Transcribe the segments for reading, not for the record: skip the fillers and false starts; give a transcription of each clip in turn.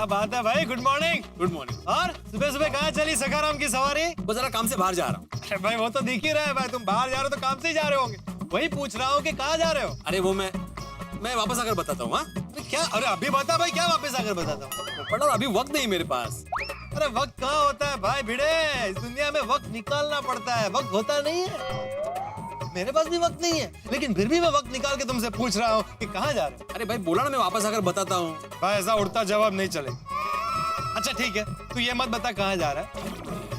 क्या बात है भाई, गुड मॉर्निंग। Good morning. और सुबह सुबह कहाँ चली सखाराम की सवारी? वो जरा काम से बाहर जा रहा हूँ। अरे भाई वो तो दिख ही रहा है भाई, तुम बाहर जा रहे हो तो काम से ही जा रहे होंगे। वही पूछ रहा हूँ कि कहाँ जा रहे हो? अरे वो मैं वापस आकर बताता हूँ। क्या? अरे अभी बता भाई, क्या वापस आकर बताता हूँ? पढ़ा अभी वक्त नहीं मेरे पास। अरे वक्त कहाँ होता है भाई भिड़े, इस दुनिया में वक्त निकालना पड़ता है, वक्त होता नहीं है। मेरे पास भी वक्त नहीं है, लेकिन फिर भी मैं वक्त निकाल के तुमसे पूछ रहा हूँ कि कहाँ जा रहे हो? अरे भाई बोला ना मैं वापस आकर बताता हूँ। भाई ऐसा उड़ता जवाब नहीं चलेगा। अच्छा ठीक है, तू ये मत बता कहाँ जा रहा है,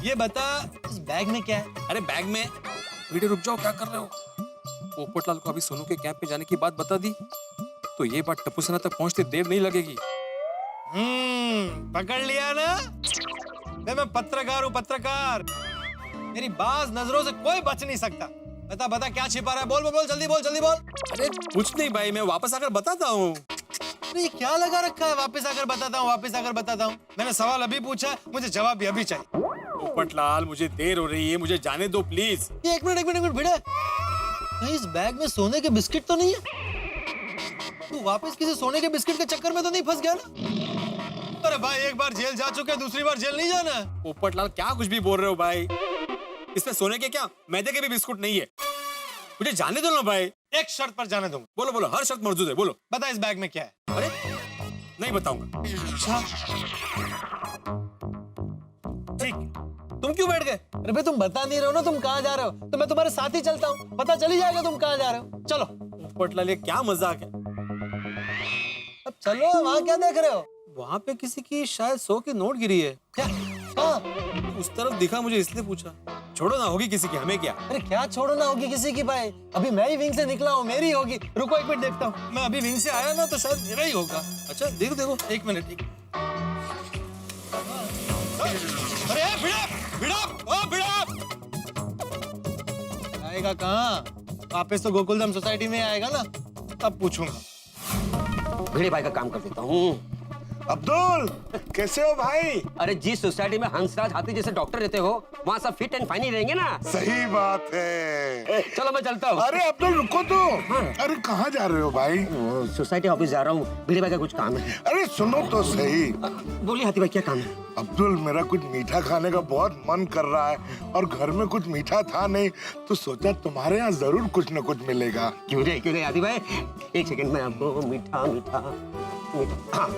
ये बता इस बैग में क्या है? अरे बैग में वीडियो, रुक जाओ, क्या कर रहे हो? पोपटलाल को अभी सोनू के कैंप पे जाने की बात बता दी तो ये बात टप्पू सेना तक पहुंचते देर नहीं लगेगी। पकड़ लिया ना? मैं पत्रकार हूँ, पत्रकार। मेरी बाज नजरों से कोई बच नहीं सकता। बता बता क्या छिपा रहा है, बोल बोल बोल, जल्दी बोल जल्दी बोल। अरे कुछ नहीं भाई, मैं वापस आकर बताता हूँ। अरे क्या लगा रखा है, वापस आकर बताता हूँ, वापस आकर बताता हूँ। मैंने सवाल अभी पूछा है, मुझे जवाब भी अभी चाहिए। पोपटलाल मुझे देर हो रही है, मुझे जाने दो प्लीज। एक मिनट भिड़े, कहीं इस बैग में सोने के बिस्किट तो नहीं है? तू वापस किसी सोने के बिस्किट के चक्कर में तो नहीं फंस गया ना? अरे भाई एक बार जेल जा चुके, दूसरी बार जेल नहीं जाना। पोपटलाल क्या कुछ भी बोल रहे हो भाई, इसमें सोने के क्या मैदे के भी बिस्कुट नहीं है। मुझे जाने दो ना भाई। एक शर्त पर जाने दूंगा। बोलो बोलो, हर शर्त मौजूद है, बोलो। बता इस बैग में क्या है? अरे नहीं बताऊंगा। अच्छा ठीक, तुम क्यों बैठ गए? अरे भाई तुम बता नहीं रहे हो ना तुम कहाँ जा रहे हो, तो मैं तुम्हारे साथ ही चलता हूँ, पता चल ही जाएगा तुम कहाँ जा रहे हो। चलो। पोपटलाल ये क्या मजाक है? अब चलो, वहाँ क्या देख रहे हो? वहाँ पे किसी की शायद 100 की नोट गिरी है। क्या? हाँ। उस तरफ दिखा, मुझे इसलिए पूछा। छोड़ो ना, होगी किसी की, हमें क्या। अरे क्या छोड़ो ना होगी किसी की भाई, अभी मैं ही विंग से निकला हूँ, मेरी होगी। रुको एक मिनट देखता हूँ, मैं अभी विंग से आया ना तो शायद मेरा ही होगा। अच्छा देखो देखो, एक मिनट। अरे भिड़ा, ओ भिड़ा! आएगा कहाँ? वापस तो गोकुलधाम सोसाइटी में आएगा ना, तब पूछूंगा। भिड़े भाई का काम कर देता हूँ। अब्दुल कैसे हो भाई? अरे जिस सोसाइटी में हंसराज हाथी जैसे डॉक्टर रहते हो, वहाँ सब फिट एंड फाइन ही रहेंगे ना। सही बात है। चलो मैं चलता हूँ। अरे अब्दुल रुको तो। अरे कहाँ जा रहे हो भाई? सोसाइटी ऑफिस जा रहा हूँ, भिड़े भाई का कुछ काम है। अरे सुनो तो सही। बोलिए हाथी भाई क्या काम है? अब्दुल मेरा कुछ मीठा खाने का बहुत मन कर रहा है और घर में कुछ मीठा था नहीं, तो सोचा तुम्हारे यहाँ जरूर कुछ न कुछ मिलेगा। क्यों नहीं हाथी भाई, एक सेकंड में आपको मीठा मीठा मीठा। हाँ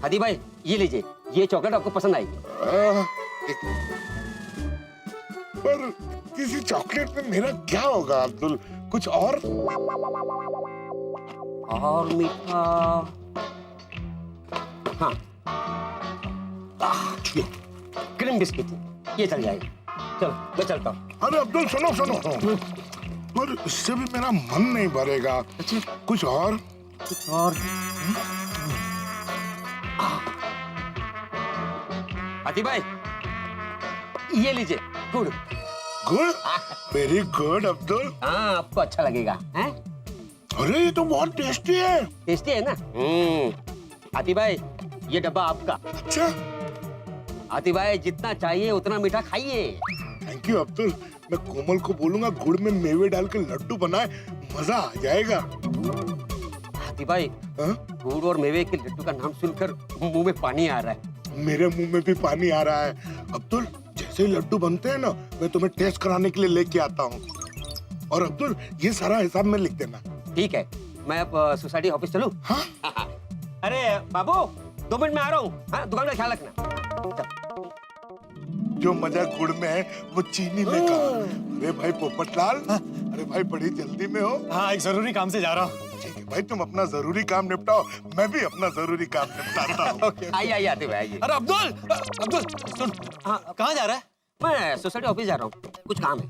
हाथी भाई ये लीजिए, ये चॉकलेट आपको पसंद आएगी। पर किसी चॉकलेट में मेरा क्या होगा अब्दुल, कुछ और मीठा। हाँ क्रीम बिस्किट, ये चल जाएगा। चलो मैं चलता हूँ। अरे अब्दुल सुनो सुनो, पर इससे भी मेरा मन नहीं भरेगा। अच्छा कुछ और? कुछ और? हाथी भाई ये लीजिए गुड़। Good, very good Abdul. हाँ आपको अच्छा लगेगा हैं? अरे ये तो बहुत टेस्टी है। टेस्टी है ना? हाथी भाई ये डब्बा आपका। अच्छा हाथी भाई जितना चाहिए उतना मीठा खाइए। थैंक यू अब्दुल, मैं कोमल को बोलूंगा गुड़ में मेवे डाल के लड्डू बनाए, मजा आ जाएगा। हाथी भाई गुड़ और मेवे के लड्डू का नाम सुनकर मुंह में पानी आ रहा है। मेरे मुंह में भी पानी आ रहा है। अब्दुल जैसे ही लड्डू बनते हैं ना, मैं तुम्हें टेस्ट कराने के लिए लेके आता हूँ। और अब्दुल ये सारा हिसाब में लिख देना। ठीक है, मैं अब सोसाइटी ऑफिस चलूं? हाँ? अरे बाबू 2 मिनट में आ रहा हूँ। हाँ दुकान का ख्याल रखना। जो मजा गुड़ में है वो चीनी में कहाँ? अरे भाई पोपटलाल, अरे भाई बड़ी जल्दी में हो? हाँ एक जरूरी काम से जा रहा हूँ। ठीक है भाई, तुम अपना जरूरी काम निपटाओ, मैं भी अपना जरूरी काम निपटाता हूँ। आइए आते हुए आइए। अरे अब्दुल सुन, हाँ कहाँ जा रहा है? मैं सोसाइटी ऑफिस जा रहा हूँ, कुछ काम है।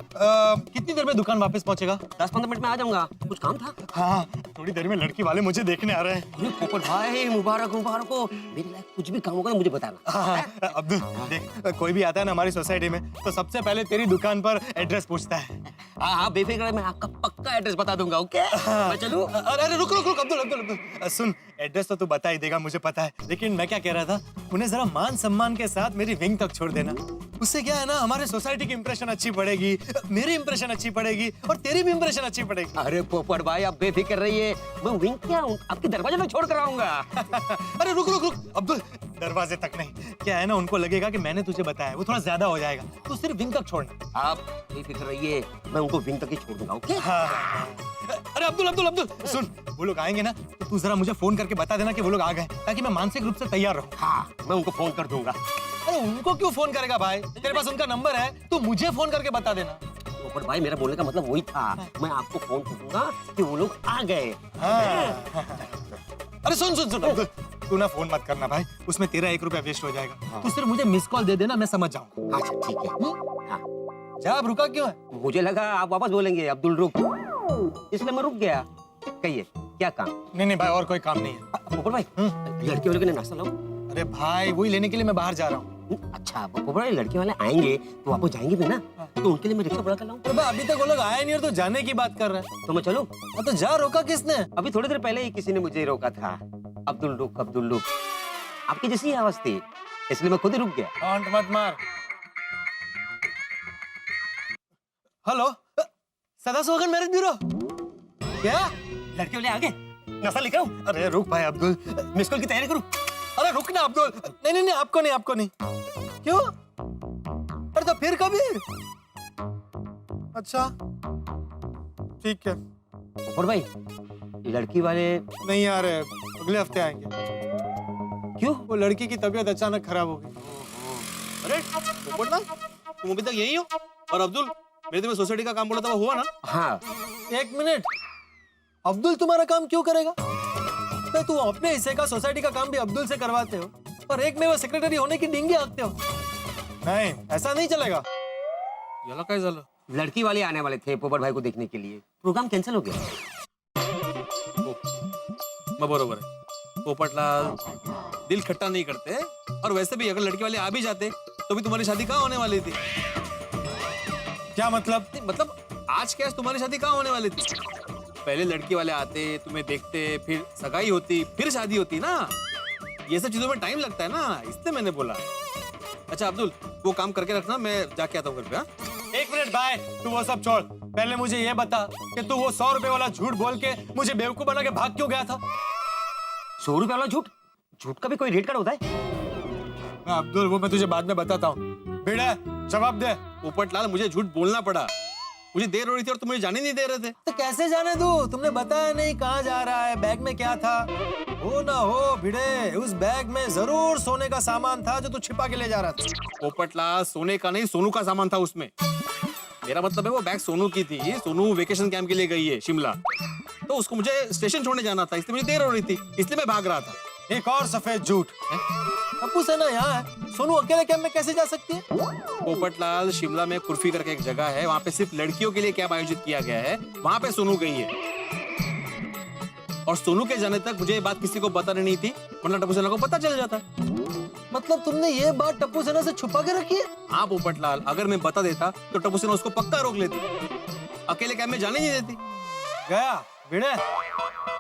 कितनी देर में दुकान वापस पहुंचेगा? 10-15 मिनट में आ जाऊंगा, कुछ काम था। हाँ थोड़ी देर में लड़की वाले मुझे देखने आ रहे हैं। अरे पोपट भाई मुबारक मुबारक हो, मेरे लायक कुछ भी काम होगा तो मुझे बताना। हाँ, अब्दुल देख, कोई भी आता है ना हमारी सोसाइटी में तो सबसे पहले तेरी दुकान पर एड्रेस पूछता है। हाँ बेफिक्र है, मैं आपका पक्का एड्रेस बता दूंगा। ओके मैं चलूं? अरे रुक अब्दुल, सुन एड्रेस तो तू बता ही देगा मुझे पता है, लेकिन मैं क्या कह रहा था, उन्हें जरा मान सम्मान के साथ मेरी विंग तक छोड़ देना। उससे क्या है ना, हमारे सोसाइटी की इंप्रेशन अच्छी पड़ेगी, मेरी इंप्रेशन अच्छी पड़ेगी और तेरी भी इंप्रेशन अच्छी पड़ेगी। अरे पोपट भाई आप बेफिक्र रहिए, मैं विंग क्या हूँ, आपके दरवाजे में छोड़ कर आऊंगा। अरे रुक रुक रुक अब्दुल, दरवाजे तक नहीं। क्या है ना, उनको लगेगा कि मैंने तुझे बताया, वो थोड़ा ज्यादा हो जाएगा, तो सिर्फ विंग तक छोड़ना। आप बेफिक्र रहिए, मैं उनको विंग तक ही छोड़ दूंगा। ओके? हाँ। अरे अब्दुल अब्दुल अब्दुल सुन, वो लोग आएंगे ना तो तू जरा मुझे फोन करके बता देना कि वो लोग आ गए, ताकि मैं मानसिक रूप से तैयार रहूं। हाँ, मैं उनको फोन कर दूंगा। अरे उनको क्यों फोन करेगा भाई, तेरे पास उनका नंबर है, तू मुझे फोन करके बता देना। पोपट भाई मेरा बोलने का मतलब वही था, मैं आपको फोन कर दूंगा कि वो लोग आ गए। हाँ। अरे सुन सुन सुन अब्दुल, तू ना फोन मत करना भाई, उसमें तेरा 1 रुपया वेस्ट हो जाएगा। तू सिर्फ मुझे मिस कॉल दे देना, मैं समझ जाऊंगा। अच्छा ठीक है। हाँ, जा, अब रुका क्यों है? मुझे लगा आप वापस बोलेंगे अब्दुल रुक, इसलिए मैं रुक गया। कहिए क्या काम? नहीं नहीं भाई, और कोई काम नहीं है। पोपट भाई लड़के वाले के लिए नाश्ता लाऊं? अरे भाई वही लेने के लिए मैं बाहर जा रहा हूँ। अच्छा पोपट भाई लड़के वाले आएंगे तो वापस जाएंगे भी ना, तो उनके लिए मैं रिक्शा बुला कर लाऊं? अरे भाई अभी तक वो लोग आए नहीं और तू जाने की बात कर रहा है। तो मैं चलूं? तो जा, रोका किसने? अभी थोड़ी देर पहले ही किसी ने मुझे रोका था। अब्दुल रुक अब्दुल रुक, आपकी जैसी ही आवाज थी, इसलिए मैं खुद ही रुक गया। हॉन्ट मत मार। हेलो, सदा सुहागन मैरिज ब्यूरो। क्या? लड़के वाले आ गए, नाश्ता लेकर आऊं? अरे रुक भाई अब्दुल, मिस कॉल की तैयारी करूं? अरे रुक ना अब्दुल। नहीं नहीं नहीं, आपको नहीं, आपको नहीं। क्यों? अरे तो फिर कभी? अच्छा ठीक है। पोपट भाई लड़की वाले नहीं आ रहे, अगले हफ्ते आएंगे। क्यों? वो लड़की की तबीयत अचानक खराब हो गई। अरे पोपट लाल, तुम अभी तक यही हो? और अब्दुल, मैंने तुम्हें सोसाइटी का काम बोला था, वो हुआ ना? हाँ। 1 मिनट, अब्दुल तुम्हारा काम क्यों करेगा? तो तुम अपने हिस्से का सोसाइटी का काम भी अब्दुल से करवाते हो और एक में वो सेक्रेटरी होने की डिंगी हाँकते हो। नहीं, ऐसा नहीं चलेगा। याला काय झालं? लड़की वाले आने वाले थे पोपट भाई को देखने के लिए, प्रोग्राम कैंसिल हो गया। मग बरोबर आहे। पोपटलाल दिल खट्टा नहीं करते, और वैसे भी अगर लड़के वाले आ भी जाते तो भी तुम्हारी शादी कहाँ होने वाली थी? क्या मतलब? नहीं, मतलब आज क्या तुम्हारी शादी कहाँ होने वाली थी? पहले लड़की वाले आते, तुम्हें देखते, फिर सगाई होती, फिर शादी होती ना। ये सब चीजों में टाइम लगता है ना, इसलिए मैंने बोला। अच्छा अब्दुल, वो काम करके रखना, मैं जाके आता हूँ घर पे। हाँ 1 मिनट भाई, तू वो सब छोड़, पहले मुझे ये बता कि तू वो 100 रुपए वाला झूठ बोल के मुझे बेवकूफ बना के भाग क्यों गया था? 100 रुपए वाला झूठ? झूठ का भी कोई रेट कार्ड होता है? अब्दुल वो मैं तुझे बाद में बताता हूँ। भिड़े, जवाब दे। पोपटलाल, मुझे झूठ बोलना पड़ा, मुझे देर हो रही थी और तुम मुझे जाने नहीं दे रहे थे। तो कैसे जाने दूं? तुमने बताया नहीं कहाँ जा रहा है, बैग में क्या था। हो ना हो भिड़े, उस बैग में जरूर सोने का सामान था जो तू छिपा के ले जा रहा था। पोपटलाल, सोने का नहीं, सोनू का सामान था उसमें। मेरा मतलब है वो बैग सोनू की थी। सोनू वेकेशन कैंप के लिए गई है शिमला, तो उसको मुझे स्टेशन छोड़ने जाना था, इसलिए मुझे देर हो रही थी, इसलिए मैं भाग रहा था। एक और सफेद झूठ। टप्पू सेना यहाँ है, सोनू अकेले कैंप में कैसे जा सकती है? पोपटलाल, शिमला में कुर्फी करके एक जगह है, वहाँ पे सिर्फ लड़कियों के लिए कैंप आयोजित किया गया है, वहाँ पे सोनू गई है। और सोनू के जाने तक मुझे ये बात किसी को बतानी नहीं थी, वरना टप्पू सेना को पता चल जाता। मतलब तुमने ये बात टप्पू सेना से छुपा के रखी है? हाँ पोपटलाल, अगर मैं बता देता तो टप्पू सेना उसको पक्का रोक लेती, अकेले कैंप में जाने नहीं देती। गया भिड़े,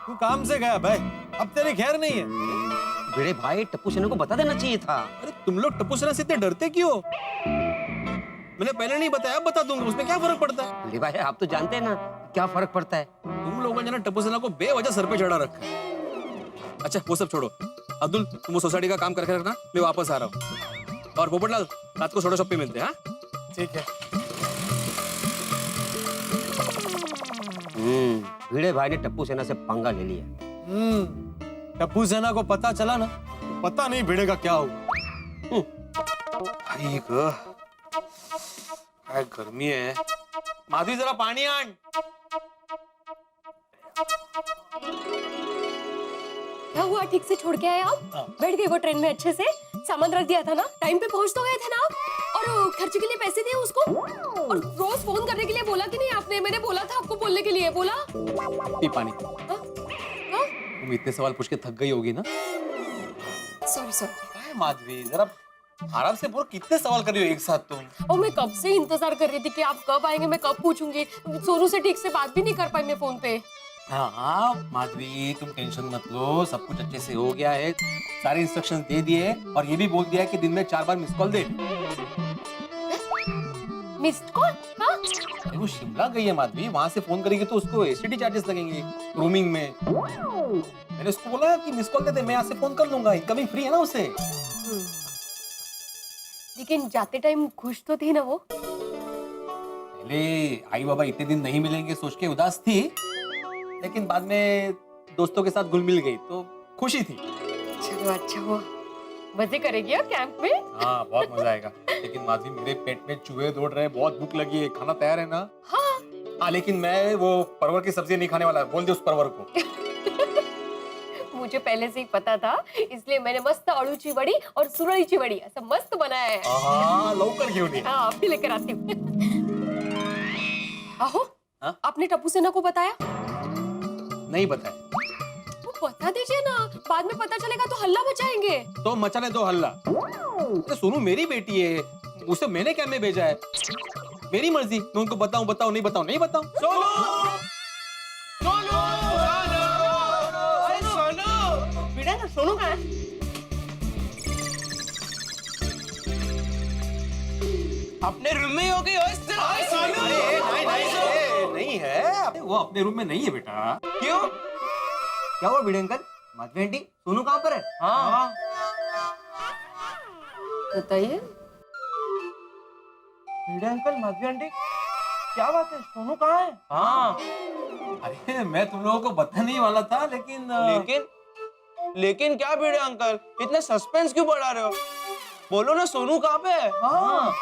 तू काम से गया भाई, अब तेरी खैर नहीं है। भिड़े भाई टप्पू सेना को बता देना चाहिए था। अरे तुम लोग टप्पू सेना से इतने डरते क्यों? मैंने पहले नहीं बताया, अब बता दूंगा, उसमें क्या फर्क पड़ता है? अरे भाई आप तो जानते हैं ना क्या फर्क पड़ता है। तुम लोगों ने ना टप्पू सेना को बेवजह सर पे चढ़ा रखा है। अच्छा वो सब छोड़ो, अब्दुल तुम वो सोसाइटी का काम करके रखना, मैं वापस आ रहा हूँ। और पोपटलाल, रात को सोडा शॉप पे मिलते हैं। हाँ ठीक है। भिड़े भाई ने टप्पू सेना से पंगा ले लिया। टप्पू सेना को पता चला ना, तो पता नहीं भिड़ेगा क्या होगा। भाई ग, काय गर्मी है। माधवी जरा पानी आण। क्या हुआ, ठीक से छोड़ के आए आप? बैठ गए वो ट्रेन में अच्छे से? सामान रख दिया था ना, टाइम पे पहुंच तो गए थे ना आप? और खर्च के लिए पैसे दिए उसको? और रोज फोन करने के लिए बोला कि नहीं आपने? मैंने बोला था आपको बोलने के लिए, बोला? पी पानी। हाँ? हाँ? तुम इतने सवाल पूछ के थक गई होगी ना। Sorry sorry. काय माधवी, जरा आराम से बोलो, कितने सवाल कर रही हो एक साथ तुम? और मैं कब से इंतजार कर रही थी कि आप कब आएंगे, मैं कब पूछूंगी। सोनू से ठीक से बात भी नहीं कर पाई मैं फोन पे। हाँ माधवी, तुम टेंशन मत लो, सब कुछ अच्छे से हो गया है, सारे इंस्ट्रक्शंस दे दिए, और ये भी बोल दिया है कि दिन में 4 बार मिस कॉल दे। Missed call? हाँ? अरे वो शिमला गई है माधवी, वहां से फोन करेगी तो उसको एसटीडी चार्जेस लगेंगे रोमिंग में। मैंने उसको बोला कि मिस कॉल कर दे, मैं यहाँ से फोन कर लूंगा, इनकमिंग फ्री है ना उसे। लेकिन जाते टाइम खुश तो थी ना वो। पहले आई बाबा इतने दिन नहीं मिलेंगे सोच के उदास थी, लेकिन बाद में दोस्तों के साथ घुल मिल गई तो खुशी थी। चलो अच्छा हुआ। मजे करेगी आप कैंप में? हाँ बहुत मजा आएगा। लेकिन माधवी मेरे पेट में चूहे दौड़ रहे हैं, बहुत भूख लगी है, खाना तैयार है ना? हाँ लेकिन मैं वो परवर की सब्जी नहीं खाने वाला, बोल दे उस परवर को। मुझे पहले से ही पता था, इसलिए मैंने मस्त अळूची वड़ी और सुरईची वड़ी ऐसा मस्त बनाया है। हाँ लौकर क्यों नहीं? हाँ अभी लेकर आती हूँ। आहो, हाँ? आपने टप्पू सेना को बताया? नहीं बताया। वो बता दीजिए ना, बाद में पता चलेगा तो हल्ला मचाएंगे। तो मचाने दो हल्ला। तो सोनू मेरी बेटी है, उसे मैंने क्या में भेजा है, मेरी मर्जी, मैं उनको बताऊं बताऊं नहीं बताऊं नहीं बताऊं। सोनू! सोनू! अरे सोनू! बेटा ना सोनू कहाँ है? अपने रूम में ही होगी नहीं है, वो अपने रूम में नहीं है बेटा। क्यों? क्या हुआ भिड़े अंकल? माधवी आंटी, सोनू कहाँ पर है? हाँ बताइए। भिड़े अंकल, माधवी आंटी, क्या बात है? सोनू कहाँ है? हाँ अरे मैं तुम लोगों को बताने ही वाला था, लेकिन लेकिन क्या भिड़े अंकल, इतने सस्पेंस क्यों बढ़ा रहे हो? बोलो ना सोनू कहाँ पे है? हाँ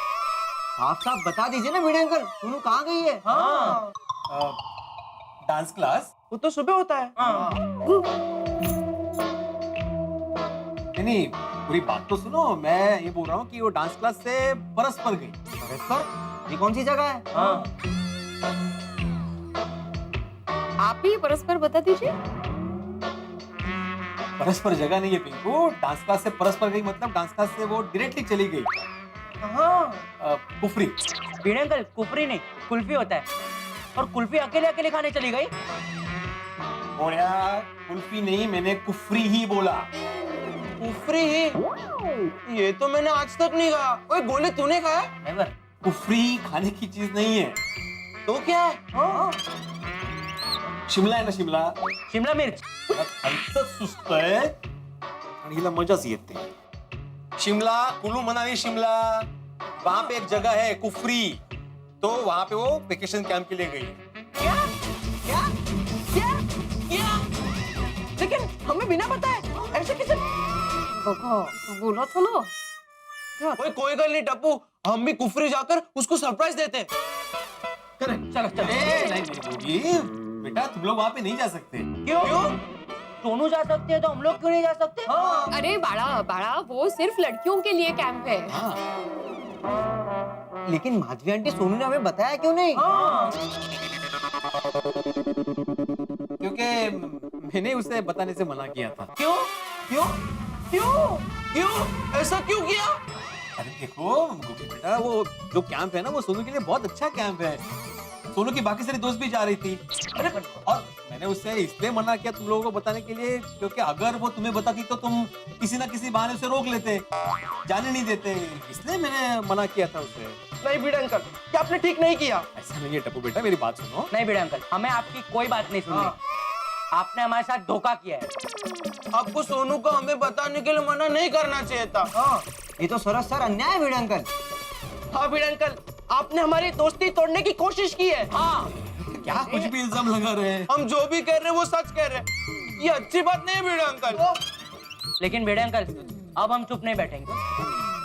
आप साहब बता दीजिए ना भिड़े अंकल, सोनू कहाँ गई है? हाँ डांस क्लास वो तो सुबह होता है। हाँ नहीं, पूरी बात तो सुनो। मैं ये बोल रहा हूँ कि वो डांस क्लास से परस्पर गई। परस्पर? ये कौन सी जगह है? हाँ आप ही परस्पर बता दीजिए। परस्पर जगह नहीं है पिंकू, डांस क्लास से परस्पर गई मतलब डांस क्लास से वो डायरेक्टली चली गई कुफरी। भिड़े अंकल, कुफरी नहीं कुल्फी होता है, और कुल्फी अकेले अकेले खाने चली गई। कुल्फी नहीं, मैंने कुफरी ही बोला। कुफरी ही? ये तो मैंने आज तक नहीं कहा। ओए गोले तूने कहा है? नेवर। कुफरी खाने की चीज नहीं है। तो क्या है? हाँ शिमला है ना, शिमला। शिमला मिर्च। खायचं सुस्त आहे आणि हिला मजाच येते। शिमला, कुल्लू मनाली शिमला, वहां पे एक जगह है कुफरी, तो वहां पे वो वेकेशन कैंप के लिए गई। क्या? क्या? क्या? क्या? लेकिन हमें बिना बताए ऐसे कैसे? बोला था ना। ओए कोई गल नहीं टप्पू, हम भी कुफरी जाकर उसको सरप्राइज देते हैं। चलो चलो। नहीं होगी बेटा, तुम लोग वहां पे नहीं जा सकते। क्यों? सोनू जा सकते हैं तो हम लोग क्यों नहीं जा सकते? हाँ। अरे बाड़ा बाड़ा, वो सिर्फ लड़कियों के लिए कैंप है। हाँ। लेकिन माधवी आंटी, सोनू ने हमें बताया क्यों नहीं? हाँ। क्योंकि मैंने उसे बताने से मना किया था। क्यों? क्यों? क्यों? क्यों? ऐसा क्यों किया? अरे देखो बेटा, वो जो कैंप है ना, वो सोनू के लिए बहुत अच्छा कैंप है। सोनू की बाकी सारी दोस्त भी जा रही थी। अरे और मैंने उससे इसलिए मना किया तुम लोगों को बताने के लिए, क्योंकि अगर वो तुम्हें बताती तो तुम किसी ना किसी बहाने उसे रोक लेते, जाने नहीं देते, इसलिए मैंने मना किया था उसे। नहीं भिड़े अंकल, क्या आपने ठीक नहीं किया? ऐसा नहीं है टप्पू बेटा, मेरी बात सुनो। नहीं भिड़े अंकल, हमें आपकी कोई बात नहीं सुननी। आपने हमारे साथ धोखा किया है। आपको सोनू को हमें बताने के लिए मना नहीं करना चाहिए था। हाँ, ये तो सरासर अन्याय है भिड़े अंकल। हाँ भिड़े अंकल, आपने हमारी दोस्ती तोड़ने की कोशिश की है। हाँ क्या कुछ भी इल्जाम लगा रहे हैं? हम जो भी कह रहे हैं वो सच कह रहे हैं। ये अच्छी बात नहीं है भिड़े अंकल। लेकिन भिड़े अंकल, अब हम चुप नहीं बैठेंगे।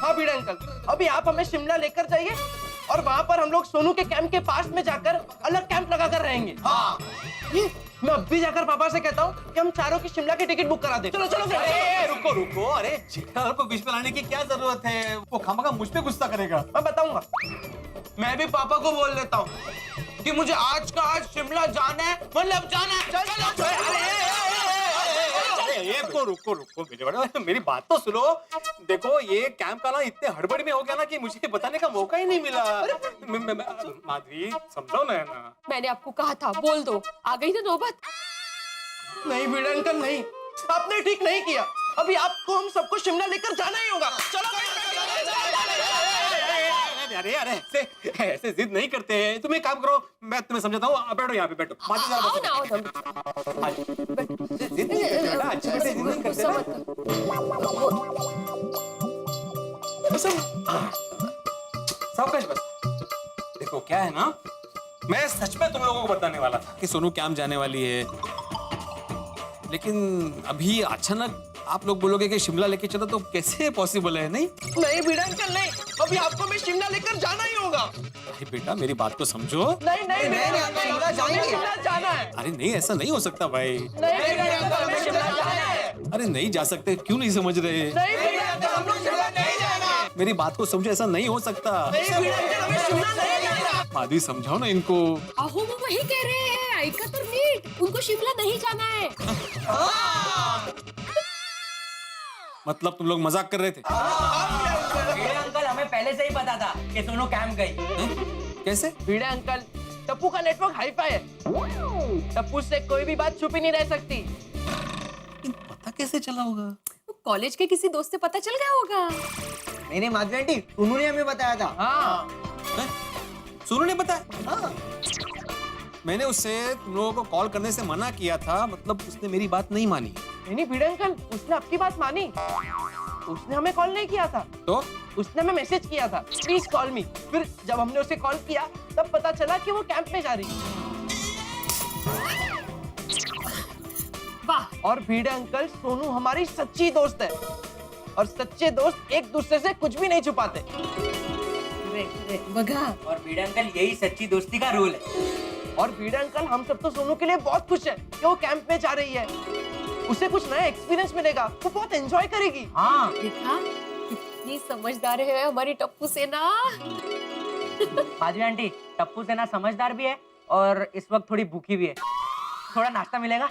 हाँ भिड़े अंकल, अभी आप हमें शिमला लेकर जाइए और वहाँ पर हम लोग सोनू के कैंप के पास में जाकर अलग कैंप लगाकर रहेंगे। हाँ मैं अब भी जाकर पापा से कहता हूँ कि हम चारों की शिमला की टिकट बुक करा दे। चलो चलो रुको रुको, अरे जेठालाल को बीच में लाने की क्या जरूरत है? वो खामखा मुझ पे गुस्सा करेगा। मैं बताऊंगा। मैं भी पापा को बोल देता हूँ कि मुझे आज का आज शिमला जाना है, मतलब जाना है। रुको मेरी बात तो सुनो। देखो ये कैंप का ना इतने हड़बड़ी में हो गया ना कि मुझे बताने का मौका ही नहीं मिला। माधवी समझो ना। मैंने आपको कहा था, बोल दो, आ गई ना नौबत। नहीं भिड़े अंकल नहीं, आपने ठीक नहीं किया। अभी आपको हम सबको शिमला लेकर जाना ही होगा। चलो अरे अरे ऐसे जिद नहीं करते हैं। तुम एक काम करो, मैं तुम्हें समझाता हूँ। आप बैठो यहाँ पे, बैठो। बातें जरा आओ बस- ना, आओ ना। जिद नहीं करते बेटा, अच्छे से जिद नहीं करते गुस्सा ना। मत करो। सावकाश बस। देखो क्या है ना, मैं सच में तुम लोगों को बताने वाला था कि सोनू कैंप जाने वाली है, लेकिन अभी अचानक आप लोग बोलोगे कि शिमला लेके चलो, तो कैसे पॉसिबल है? नहीं नहीं भिड़े अंकल नहीं, अभी आपको मैं शिमला लेकर जाना ही होगा। अरे बेटा मेरी बात तो समझो। नहीं नहीं नहीं, शिमला जाना है। अरे नहीं, ऐसा नहीं हो सकता भाई। नहीं भिड़े अंकल, हमें शिमला जाना है। अरे नहीं जा सकते, क्यों नहीं समझ रहे? नहीं भिड़े अंकल, हम लोग शिमला नहीं जाना है। मेरी बात को समझो, ऐसा नहीं हो सकता। नहीं भिड़े अंकल, हमें शिमला नहीं जाना। माधवी समझाओ ना इनको। अहो वो वही कह रहे हैं, ऐका तर नीट, उनको शिमला नहीं जाना है। मतलब तुम लोग मजाक कर रहे थे? भिड़े अंकल हमें पहले से ही पता था कि सोनू कैंप गई। कैसे? भिड़े अंकल, टप्पू का नेटवर्क हाईफाई है। टप्पू से कोई भी बात छुपी नहीं रह सकती। पता कैसे चला होगा? कॉलेज के किसी दोस्त से पता चल गया होगा। नहीं माधवी आंटी, सोनू ने हमें बताया था। हाँ हैं? सोनू ने बताया? मैंने उससे तुम लोगों को कॉल करने से मना किया था, मतलब उसने मेरी बात नहीं मानी। नहीं भिड़े अंकल, उसने आपकी बात मानी। उसने हमें कॉल नहीं किया था, तो उसने हमें मैसेज किया था, प्लीज कॉल मी। फिर जब हमने उसे कॉल किया तब पता चला कि वो कैंप में जा रही है। वाह, और भिड़े अंकल, सोनू हमारी सच्ची दोस्त है, और सच्चे दोस्त एक दूसरे से कुछ भी नहीं छुपाते। बगा। और भिड़े अंकल यही सच्ची दोस्ती का रूल है। और भिड़े अंकल, हम सब तो सोनू के लिए बहुत खुश है कि वो कैंप में जा रही है। उसे कुछ नया एक्सपीरियंस मिलेगा, वो बहुत एंजॉय करेगी। हाँ देखा कितनी समझदार है हमारी टप्पू सेना। माधवी आंटी, टप्पू सेना समझदार भी है और इस वक्त थोड़ी भूखी भी है। थोड़ा नाश्ता मिलेगा?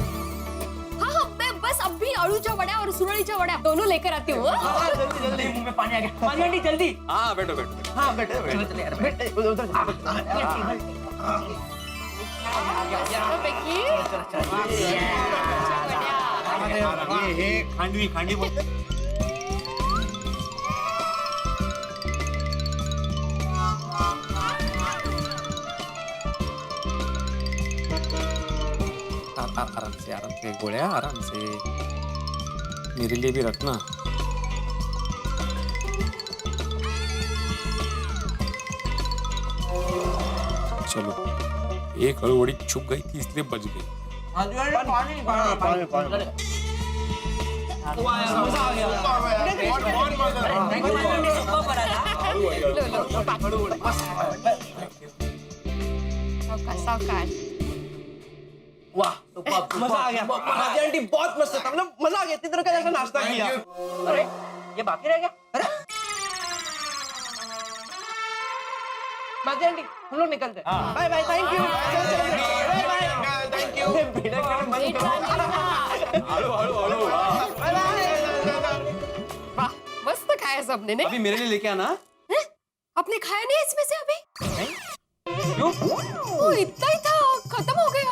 हाँ, मैं बस अभी आलू चवड़ा और सुरड़ी चवड़ा दोनों लेकर आती हूँ। जल्दी जल्दी, मुंह में पानी आ गया। माधवी आंटी जल्दी। हाँ बैठो बैठो। हाँ बेटे, बेटे उधर ये खांडवी खांडवी बोलते हैं। आराम से गोळ्या, आराम से। मेरे लिए भी रखना। चलो, एक हड़बड़ी छुप गई थी इसलिए बच गई। माधवी आंटी पानी पानी। मजा आ गया। Thank you Madhavi aunty, super बना था। सावकाश। वाह, मजा आ गया। माधवी आंटी बहुत मस्त था, मतलब मजा आ गया। इतनी तरह का जैसा नाश्ता किया। अरे ये बाकी रह गया। अरे माधवी आंटी, हम लोग निकलते हैं। Bye bye, thank you. Bye bye, thank you. Bhide uncle, मन करो। Bye bye. वाह, मस्त खाया सबने ने। अभी मेरे लिए लेके आना। हैं? आपने खाया नहीं इसमें से अभी? क्यों? वो इतना ही था, खत्म हो गया।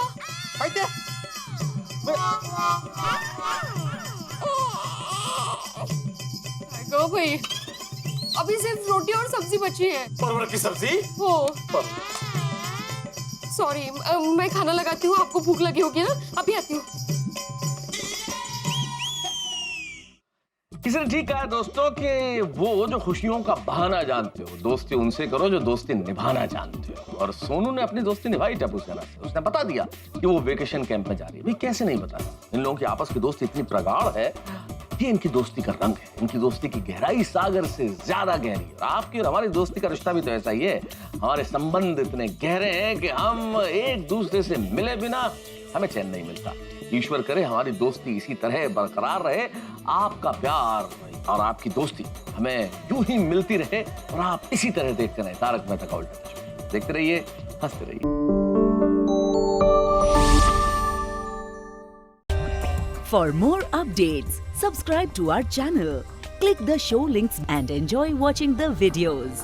गो भाई, अभी सिर्फ रोटी और सब्जी बची है। परवल की सब्जी? हो सॉरी, मैं खाना लगाती हूँ, आपको भूख लगी होगी ना, अभी आती हूँ। इसने ठीक कहा दोस्तों कि वो जो खुशियों का बहाना जानते हो, दोस्ती उनसे करो जो दोस्ती निभाना जानते हो। और सोनू ने अपनी दोस्ती निभाई टप्पू सेना से। उसने बता दिया कि वो वेकेशन कैंप में जा रही है। भाई कैसे नहीं बता? इन लोगों की आपस की दोस्ती इतनी प्रगाढ़ है, ये इनकी दोस्ती का रंग है। इनकी दोस्ती की गहराई सागर से ज्यादा गहरी है। आपकी और हमारी दोस्ती का रिश्ता भी तो ऐसा ही है। हमारे संबंध इतने गहरे हैं कि हम एक दूसरे से मिले बिना हमें चैन नहीं मिलता। ईश्वर करे हमारी दोस्ती इसी तरह बरकरार रहे। आपका प्यार और आपकी दोस्ती हमें यूं ही मिलती रहे और आप इसी तरह देखते रहे तारक मेहता का उल्टा चश्मा। देखते रहिए, हंसते रहिए। For more updates, subscribe to our channel, click the show links and enjoy watching the videos.